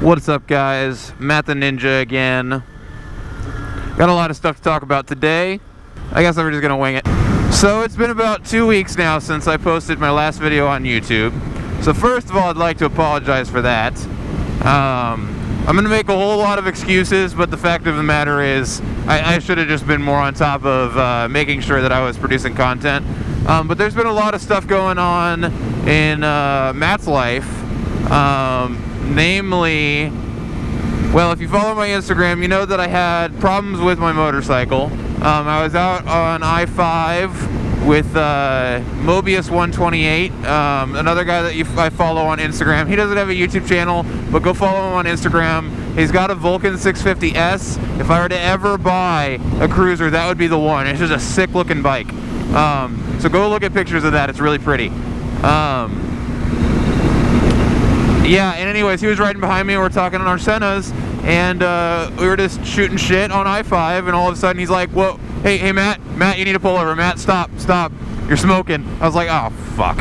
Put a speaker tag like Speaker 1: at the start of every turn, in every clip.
Speaker 1: What's up, guys? Matt the Ninja again. Got a lot of stuff to talk about today. I guess I'm just gonna wing it. So it's been about 2 weeks now since I posted my last video on YouTube. So first of all, I'd like to apologize for that. I'm gonna make a whole lot of excuses, but the fact of the matter is I should have just been more on top of making sure that I was producing content. But there's been a lot of stuff going on in Matt's life. Namely, well, if you follow my Instagram, you know that I had problems with my motorcycle. I was out on I-5 with Mobius 128, another guy that I follow on Instagram. He doesn't have a YouTube channel, but go follow him on Instagram. He's got a Vulcan 650S. If I were to ever buy a cruiser, that would be the one. It's just a sick looking bike. So go look at pictures of that. It's really pretty. Yeah, and anyways, he was riding behind me and we're talking on our Sennas, and we were just shooting shit on I-5, and all of a sudden he's like, whoa, hey Matt, you need to pull over. Matt, stop, you're smoking. I was like, oh, fuck.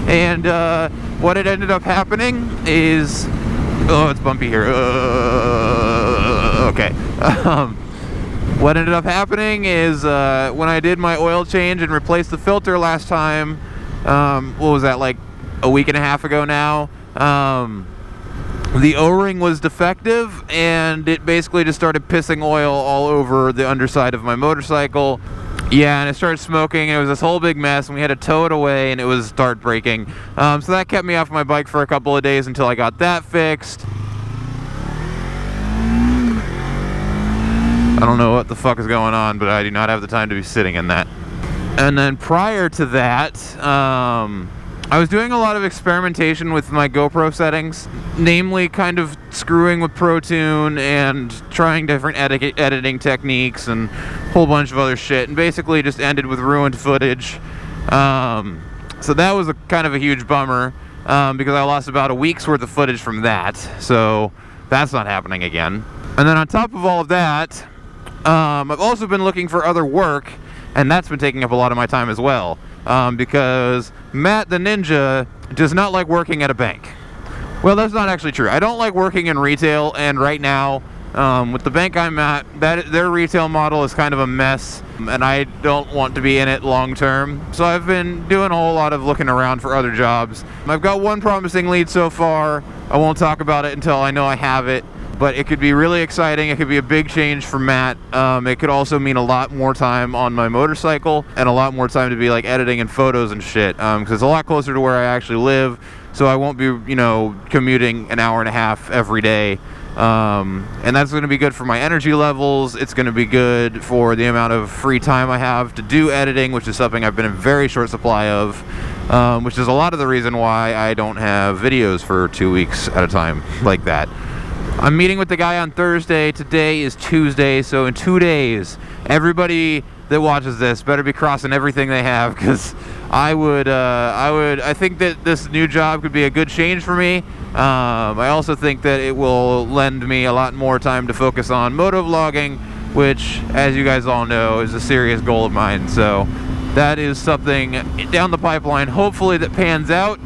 Speaker 1: And what had ended up happening is, oh, it's bumpy here. Okay. What ended up happening is when I did my oil change and replaced the filter last time, what was that, like a week and a half ago now? The O-ring was defective, and it basically just started pissing oil all over the underside of my motorcycle. Yeah, and it started smoking, and it was this whole big mess, and we had to tow it away, and it was start breaking. So that kept me off my bike for a couple of days until I got that fixed. I don't know what the fuck is going on, but I do not have the time to be sitting in that. And then prior to that, I was doing a lot of experimentation with my GoPro settings, namely kind of screwing with ProTune and trying different editing techniques and a whole bunch of other shit, and basically just ended with ruined footage. So that was kind of a huge bummer, because I lost about a week's worth of footage from that, so that's not happening again. And then on top of all of that, I've also been looking for other work, and that's been taking up a lot of my time as well. Because Matt the Ninja does not like working at a bank. Well, that's not actually true. I don't like working in retail, and right now, with the bank I'm at, their retail model is kind of a mess, and I don't want to be in it long term. So I've been doing a whole lot of looking around for other jobs. I've got one promising lead so far. I won't talk about it until I know I have it. But it could be really exciting. It could be a big change for Matt. It could also mean a lot more time on my motorcycle and a lot more time to be like editing and photos and shit. Because it's a lot closer to where I actually live, so I won't be, you know, commuting an hour and a half every day. And that's going to be good for my energy levels. It's going to be good for the amount of free time I have to do editing, which is something I've been in very short supply of, which is a lot of the reason why I don't have videos for 2 weeks at a time like that. I'm meeting with the guy on Thursday. Today is Tuesday, so in 2 days, everybody that watches this better be crossing everything they have, because I think that this new job could be a good change for me. I also think that it will lend me a lot more time to focus on motovlogging, which, as you guys all know, is a serious goal of mine. So that is something down the pipeline, hopefully, that pans out.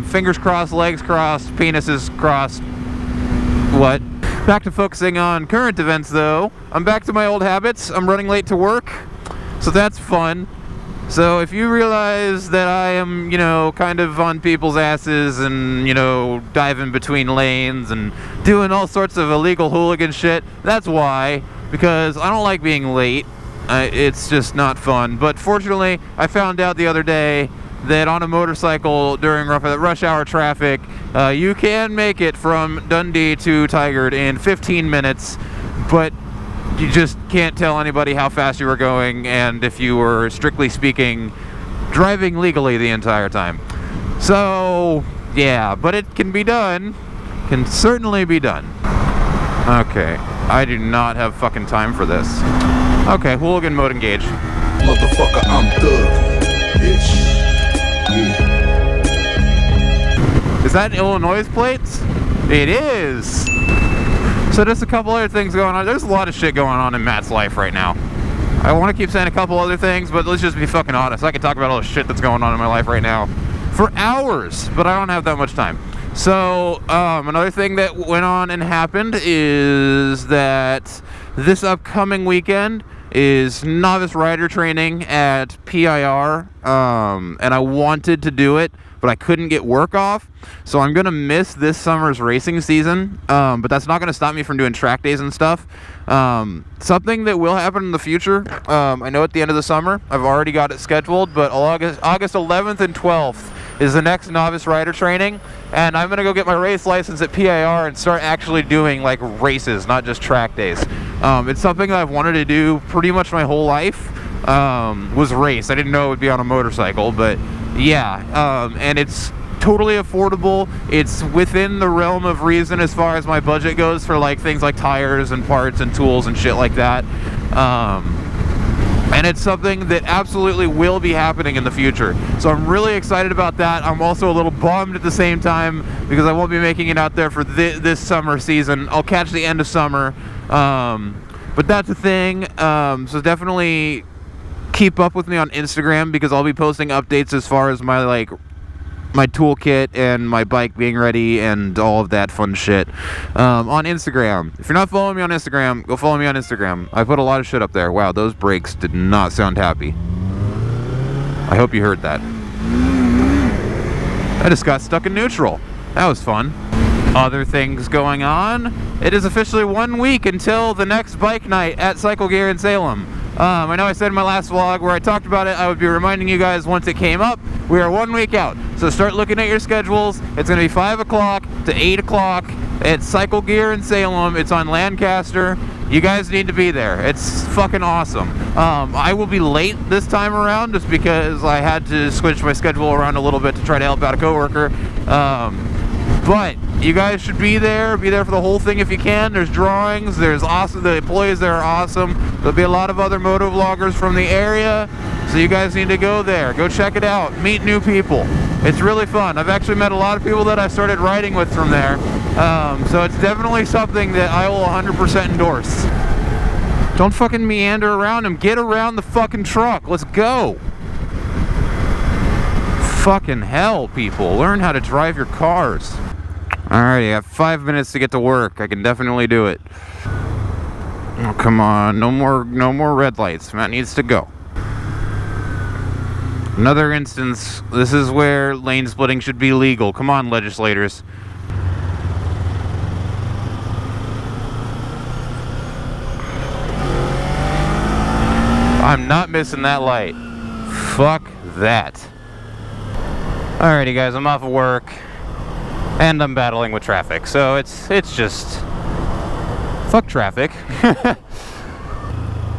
Speaker 1: Fingers crossed, legs crossed, penises crossed. What? Back to focusing on current events, though. I'm back to my old habits. I'm running late to work, so that's fun. So if you realize that I am, you know, kind of on people's asses and, you know, diving between lanes and doing all sorts of illegal hooligan shit, that's why. Because I don't like being late. It's just not fun. But fortunately, I found out the other day that on a motorcycle during rush hour traffic, you can make it from Dundee to Tigard in 15 minutes, but you just can't tell anybody how fast you were going, and if you were, strictly speaking, driving legally the entire time. So, yeah, but it can be done. Can certainly be done. Okay, I do not have fucking time for this. Okay, hooligan mode engage.
Speaker 2: Motherfucker, I'm thug, bitch.
Speaker 1: Is that Illinois plates? It is! So just a couple other things going on. There's a lot of shit going on in Matt's life right now. I want to keep saying a couple other things, but let's just be fucking honest. I could talk about all the shit that's going on in my life right now for hours, but I don't have that much time. So, another thing that went on and happened is that this upcoming weekend is novice rider training at PIR, and I wanted to do it, but I couldn't get work off, so I'm gonna miss this summer's racing season, but that's not gonna stop me from doing track days and stuff. Something that will happen in the future, I know at the end of the summer, I've already got it scheduled, but August 11th and 12th is the next novice rider training, and I'm gonna go get my race license at PIR and start actually doing like races, not just track days. It's something that I've wanted to do pretty much my whole life, was race. I didn't know it would be on a motorcycle, but yeah, and it's totally affordable. It's within the realm of reason as far as my budget goes for like things like tires and parts and tools and shit like that. And it's something that absolutely will be happening in the future. So I'm really excited about that. I'm also a little bummed at the same time because I won't be making it out there for this summer season. I'll catch the end of summer. But that's the thing. So definitely keep up with me on Instagram because I'll be posting updates as far as my toolkit and my bike being ready and all of that fun shit on Instagram. If you're not following me on Instagram, go follow me on Instagram. I put a lot of shit up there. Wow, those brakes did not sound happy. I hope you heard that. I just got stuck in neutral. That was fun. Other things going on. It is officially 1 week until the next bike night at Cycle Gear in Salem. I know I said in my last vlog where I talked about it, I would be reminding you guys once it came up. We are 1 week out, so start looking at your schedules. It's going to be 5 o'clock to 8 o'clock at Cycle Gear in Salem. It's on Lancaster. You guys need to be there. It's fucking awesome. I will be late this time around just because I had to switch my schedule around a little bit to try to help out a coworker. But you guys should be there for the whole thing if you can. There's drawings, there's awesome, the employees there are awesome. There'll be a lot of other motovloggers from the area, so you guys need to go there. Go check it out, meet new people. It's really fun. I've actually met a lot of people that I started riding with from there. So it's definitely something that I will 100% endorse. Don't fucking meander around him. Get around the fucking truck. Let's go. Fucking hell, people. Learn how to drive your cars. Alrighty, I have 5 minutes to get to work. I can definitely do it. Oh, come on. No more red lights. Matt needs to go. Another instance. This is where lane splitting should be legal. Come on, legislators. I'm not missing that light. Fuck that. Alrighty, guys. I'm off of work. And I'm battling with traffic, so it's just fuck traffic.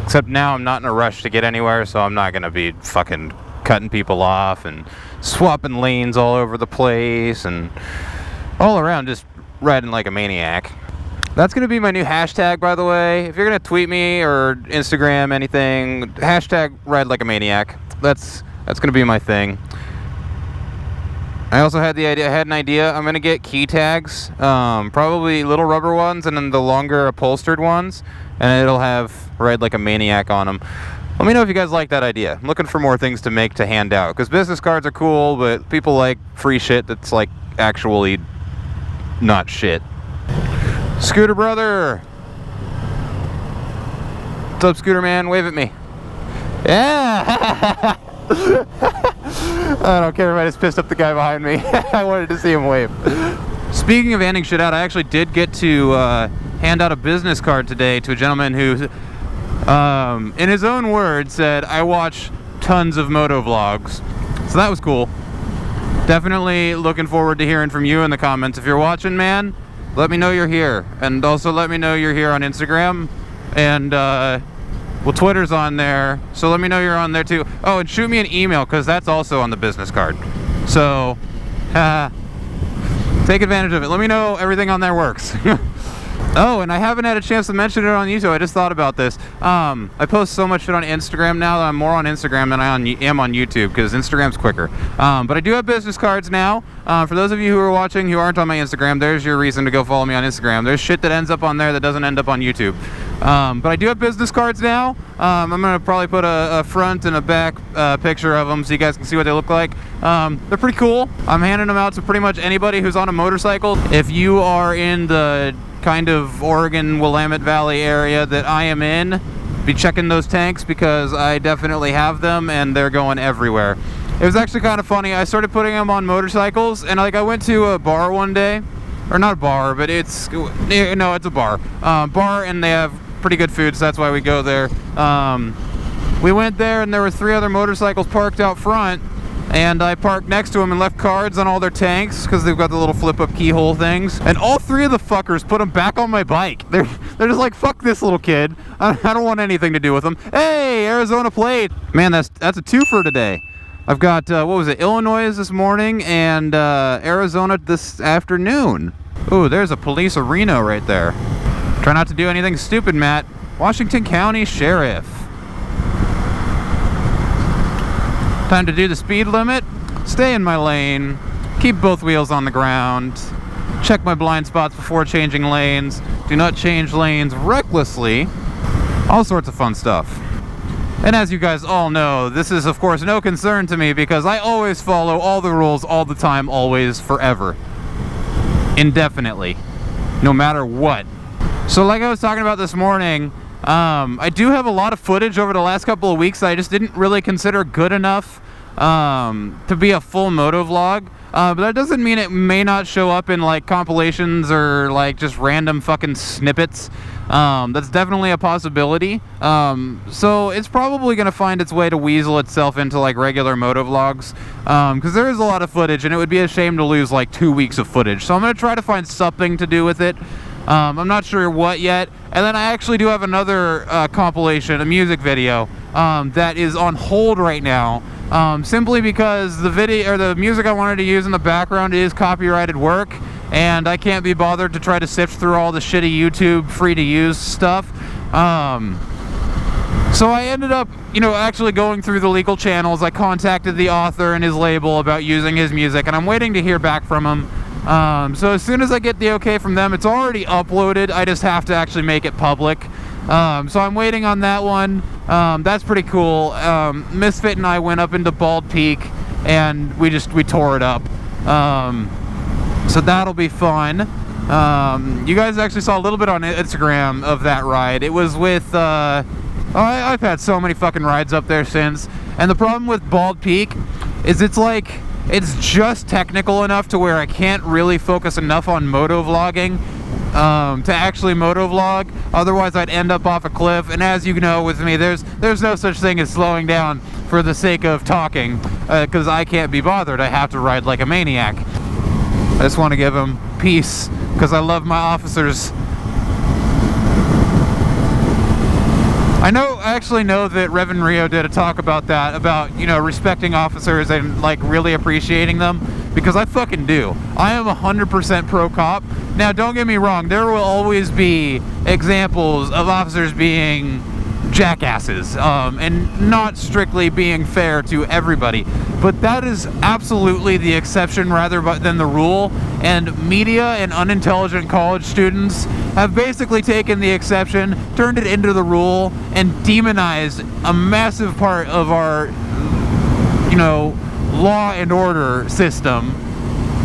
Speaker 1: Except now I'm not in a rush to get anywhere, so I'm not gonna be fucking cutting people off and swapping lanes all over the place and all around just riding like a maniac. That's gonna be my new hashtag, by the way. If you're gonna tweet me or Instagram anything, hashtag ride like a maniac. That's gonna be my thing. I also had an idea. I'm gonna get key tags, probably little rubber ones, and then the longer upholstered ones, and it'll have "Ride Like a Maniac" on them. Let me know if you guys like that idea. I'm looking for more things to make to hand out, because business cards are cool, but people like free shit that's like actually not shit. Scooter brother, what's up, Scooter man? Wave at me. Yeah. I don't care if I just pissed up the guy behind me. I wanted to see him wave. Speaking of handing shit out, I actually did get to hand out a business card today to a gentleman who, in his own words, said, "I watch tons of motovlogs." So that was cool. Definitely looking forward to hearing from you in the comments. If you're watching, man, let me know you're here. And also let me know you're here on Instagram. And, well, Twitter's on there, so let me know you're on there too. Oh, and shoot me an email, because that's also on the business card. So, take advantage of it. Let me know everything on there works. Oh, and I haven't had a chance to mention it on YouTube. I just thought about this. I post so much shit on Instagram now that I'm more on Instagram than I am on YouTube, because Instagram's quicker. But I do have business cards now. For those of you who are watching who aren't on my Instagram, there's your reason to go follow me on Instagram. There's shit that ends up on there that doesn't end up on YouTube. But I do have business cards now. I'm gonna probably put a front and a back picture of them so you guys can see what they look like. They're pretty cool. I'm handing them out to pretty much anybody who's on a motorcycle. If you are in the kind of Oregon Willamette Valley area that I am in, be checking those tanks because I definitely have them and they're going everywhere. It was actually kind of funny. I started putting them on motorcycles, and like I went to a bar one day, or not a bar, but it's a bar. Bar, and they have pretty good food, so that's why we go there. We went there, and there were 3 other motorcycles parked out front, and I parked next to them and left cards on all their tanks because they've got the little flip-up keyhole things. And all 3 of the fuckers put them back on my bike. They're just like, fuck this little kid. I don't want anything to do with them. Hey, Arizona plate. Man, that's a twofer today. I've got, what was it, Illinois this morning and Arizona this afternoon. Ooh, there's a police arena right there. Try not to do anything stupid, Matt. Washington County Sheriff. Time to do the speed limit. Stay in my lane. Keep both wheels on the ground. Check my blind spots before changing lanes. Do not change lanes recklessly. All sorts of fun stuff. And as you guys all know, this is of course no concern to me because I always follow all the rules all the time, always, forever. Indefinitely. No matter what. So like I was talking about this morning, I do have a lot of footage over the last couple of weeks that I just didn't really consider good enough to be a full motovlog. But that doesn't mean it may not show up in like compilations or like just random fucking snippets. That's definitely a possibility. So it's probably going to find its way to weasel itself into like regular motovlogs, because there is a lot of footage and it would be a shame to lose like 2 weeks of footage. So I'm going to try to find something to do with it. I'm not sure what yet. And then I actually do have another compilation, a music video, that is on hold right now. Simply because the video or the music I wanted to use in the background is copyrighted work, and I can't be bothered to try to sift through all the shitty YouTube free to use stuff. So I ended up, actually going through the legal channels. I contacted the author and his label about using his music, and I'm waiting to hear back from him. So as soon as I get the okay from them, it's already uploaded. I just have to actually make it public. So I'm waiting on that one. That's pretty cool. Misfit and I went up into Bald Peak and we tore it up. So that'll be fun. You guys actually saw a little bit on Instagram of that ride. It was with, I've had so many fucking rides up there since. And the problem with Bald Peak is it's just technical enough to where I can't really focus enough on motovlogging to actually motovlog. Otherwise I'd end up off a cliff, and as you know with me, there's no such thing as slowing down for the sake of talking, because I can't be bothered. I have to ride like a maniac. I just want to give them peace because I love my officers. I actually know that Reverend Rio did a talk about that, about, respecting officers and, like, really appreciating them, because I fucking do. I am 100% pro-cop. Now, don't get me wrong, there will always be examples of officers being jackasses, and not strictly being fair to everybody, but that is absolutely the exception rather than the rule, and media and unintelligent college students have basically taken the exception, turned it into the rule, and demonized a massive part of our, law and order system,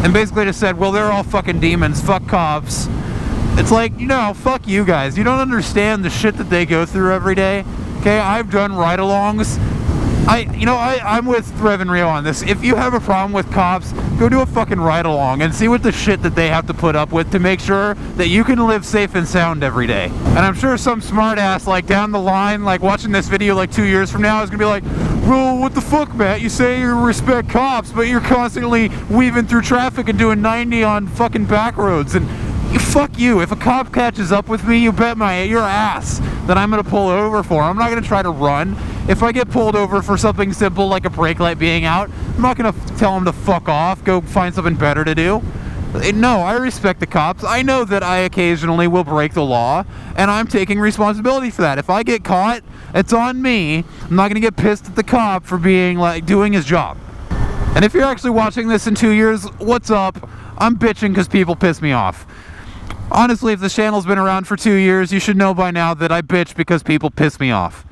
Speaker 1: and basically just said, well, they're all fucking demons, fuck cops. It's like, fuck you guys. You don't understand the shit that they go through every day. Okay, I've done ride-alongs. I'm with Reverend Rio on this. If you have a problem with cops, go do a fucking ride-along and see what the shit that they have to put up with to make sure that you can live safe and sound every day. And I'm sure some smart-ass, like, down the line, like, watching this video, like, 2 years from now is gonna be like, well, what the fuck, Matt? You say you respect cops, but you're constantly weaving through traffic and doing 90 on fucking back roads, and fuck you. If a cop catches up with me, you bet your ass that I'm gonna pull over for him. I'm not gonna try to run. If I get pulled over for something simple like a brake light being out, I'm not gonna tell him to fuck off, go find something better to do. No, I respect the cops. I know that I occasionally will break the law, and I'm taking responsibility for that. If I get caught, it's on me. I'm not gonna get pissed at the cop for being doing his job. And if you're actually watching this in 2 years, what's up? I'm bitching because people piss me off. Honestly, if this channel's been around for 2 years, you should know by now that I bitch because people piss me off.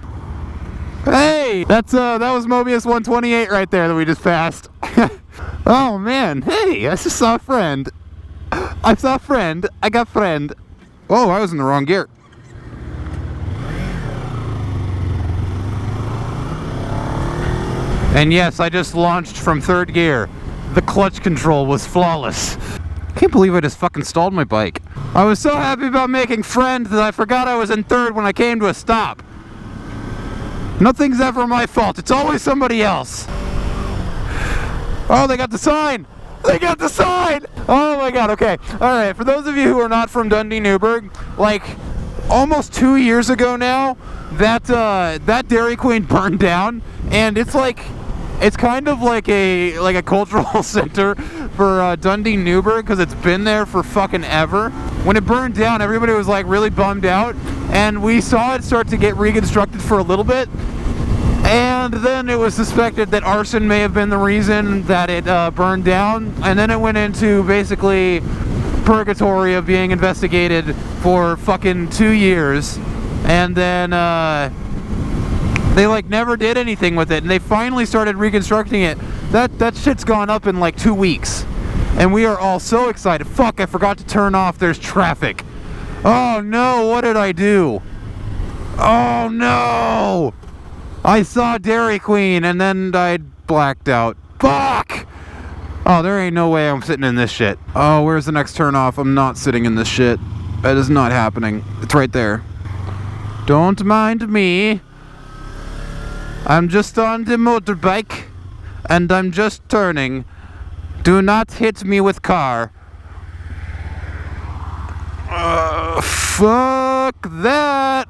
Speaker 1: Hey! That was Mobius 128 right there that we just passed. Oh man, hey, I just saw a friend. I saw a friend. I got friend. Oh, I was in the wrong gear. And yes, I just launched from 3rd gear. The clutch control was flawless. I can't believe I just fucking stalled my bike. I was so happy about making friend that I forgot I was in 3rd when I came to a stop. Nothing's ever my fault. It's always somebody else. Oh, they got the sign! They got the sign! Oh my god, okay. Alright, for those of you who are not from Dundee Newburgh, like, almost 2 years ago now, that Dairy Queen burned down, and it's like, it's kind of like a cultural center for Dundee Newburgh, because it's been there for fucking ever. When it burned down, everybody was like really bummed out, and we saw it start to get reconstructed for a little bit. And then it was suspected that arson may have been the reason that it burned down. And then it went into basically purgatory of being investigated for fucking 2 years. And then they like never did anything with it. And they finally started reconstructing it. That shit's gone up in like 2 weeks. And we are all so excited. Fuck, I forgot to turn off. There's traffic. Oh no, what did I do? Oh no! I saw Dairy Queen and then I blacked out. Fuck! Oh, there ain't no way I'm sitting in this shit. Oh, where's the next turn off? I'm not sitting in this shit. That is not happening. It's right there. Don't mind me. I'm just on the motorbike and I'm just turning. Do not hit me with car. Fuck that!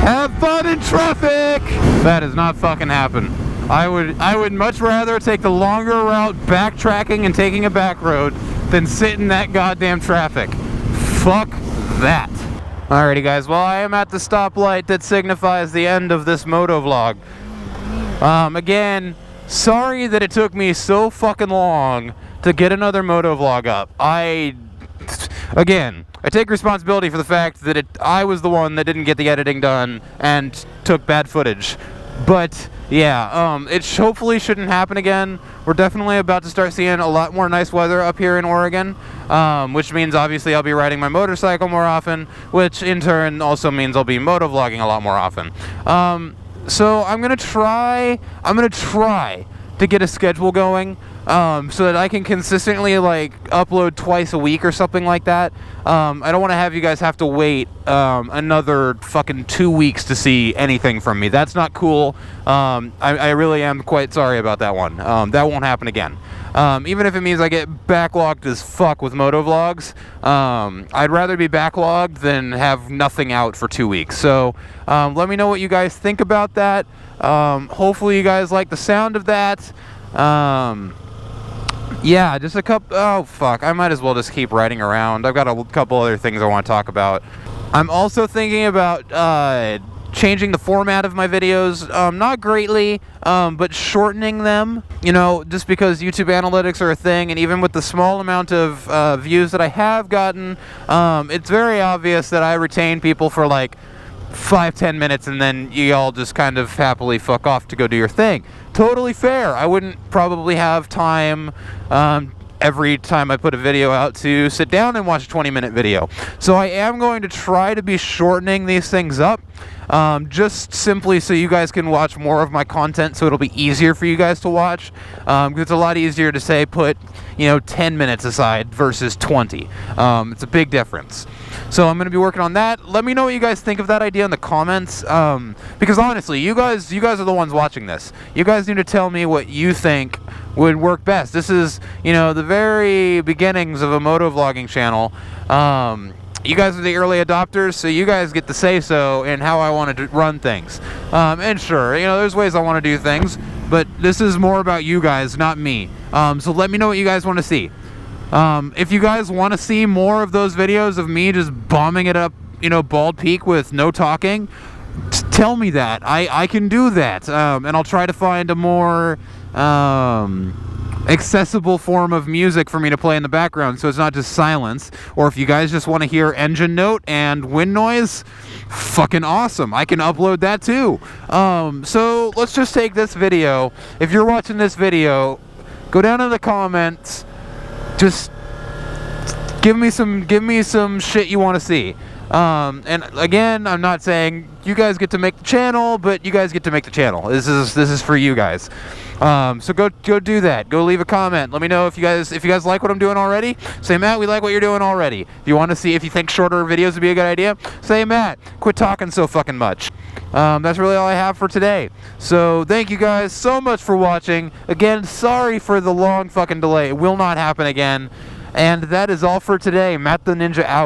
Speaker 1: Have fun in traffic! That does not fucking happen. I would much rather take the longer route backtracking and taking a back road than sit in that goddamn traffic. Fuck that. Alrighty guys, well I am at the stoplight that signifies the end of this motovlog. Again, sorry that it took me so fucking long to get another motovlog up. Again, I take responsibility for the fact that I was the one that didn't get the editing done and took bad footage. But yeah, it hopefully shouldn't happen again. We're definitely about to start seeing a lot more nice weather up here in Oregon, which means obviously I'll be riding my motorcycle more often, which in turn also means I'll be motovlogging a lot more often. So I'm gonna try to get a schedule going, so that I can consistently like upload twice a week or something like that. I don't want to have you guys have to wait another fucking 2 weeks to see anything from me. That's not cool. I really am quite sorry about that one. That won't happen again. Even if it means I get backlogged as fuck with motovlogs, I'd rather be backlogged than have nothing out for 2 weeks. So let me know what you guys think about that. Hopefully you guys like the sound of that. Yeah, just a couple. Oh fuck, I might as well just keep riding around. I've got a couple other things I want to talk about. I'm also thinking about changing the format of my videos, not greatly, but shortening them, you know, just because YouTube analytics are a thing, and even with the small amount of views that I have gotten, it's very obvious that I retain people for like 5-10 minutes and then you all just kind of happily fuck off to go do your thing. Totally fair. I wouldn't probably have time every time I put a video out to sit down and watch a 20-minute video. So I am going to try to be shortening these things up, just simply so you guys can watch more of my content, so it'll be easier for you guys to watch. Because it's a lot easier to say put, you know, 10 minutes aside versus 20. It's a big difference. So I'm going to be working on that. Let me know what you guys think of that idea in the comments. Because honestly, you guys are the ones watching this. You guys need to tell me what you think would work best. This is, you know, the very beginnings of a motovlogging channel. You guys are the early adopters, so you guys get to say so in how I want to run things. And sure, you know, there's ways I want to do things, but this is more about you guys, not me. So let me know what you guys want to see. If you guys want to see more of those videos of me just bombing it up, you know, Bald Peak with no talking, tell me that. I can do that, and I'll try to find a more accessible form of music for me to play in the background, so it's not just silence. Or if you guys just want to hear engine note and wind noise, fucking awesome, I can upload that too. So let's just take this video. If you're watching this video, go down in the comments, just give me some shit you want to see. And again, I'm not saying you guys get to make the channel, but you guys get to make the channel. This is for you guys. So go do that. Go leave a comment. Let me know if you guys like what I'm doing already. Say, Matt, we like what you're doing already. If you want to see, if you think shorter videos would be a good idea, say, Matt, quit talking so fucking much. That's really all I have for today. So thank you guys so much for watching. Again, sorry for the long fucking delay. It will not happen again. And that is all for today. Matt the Ninja out.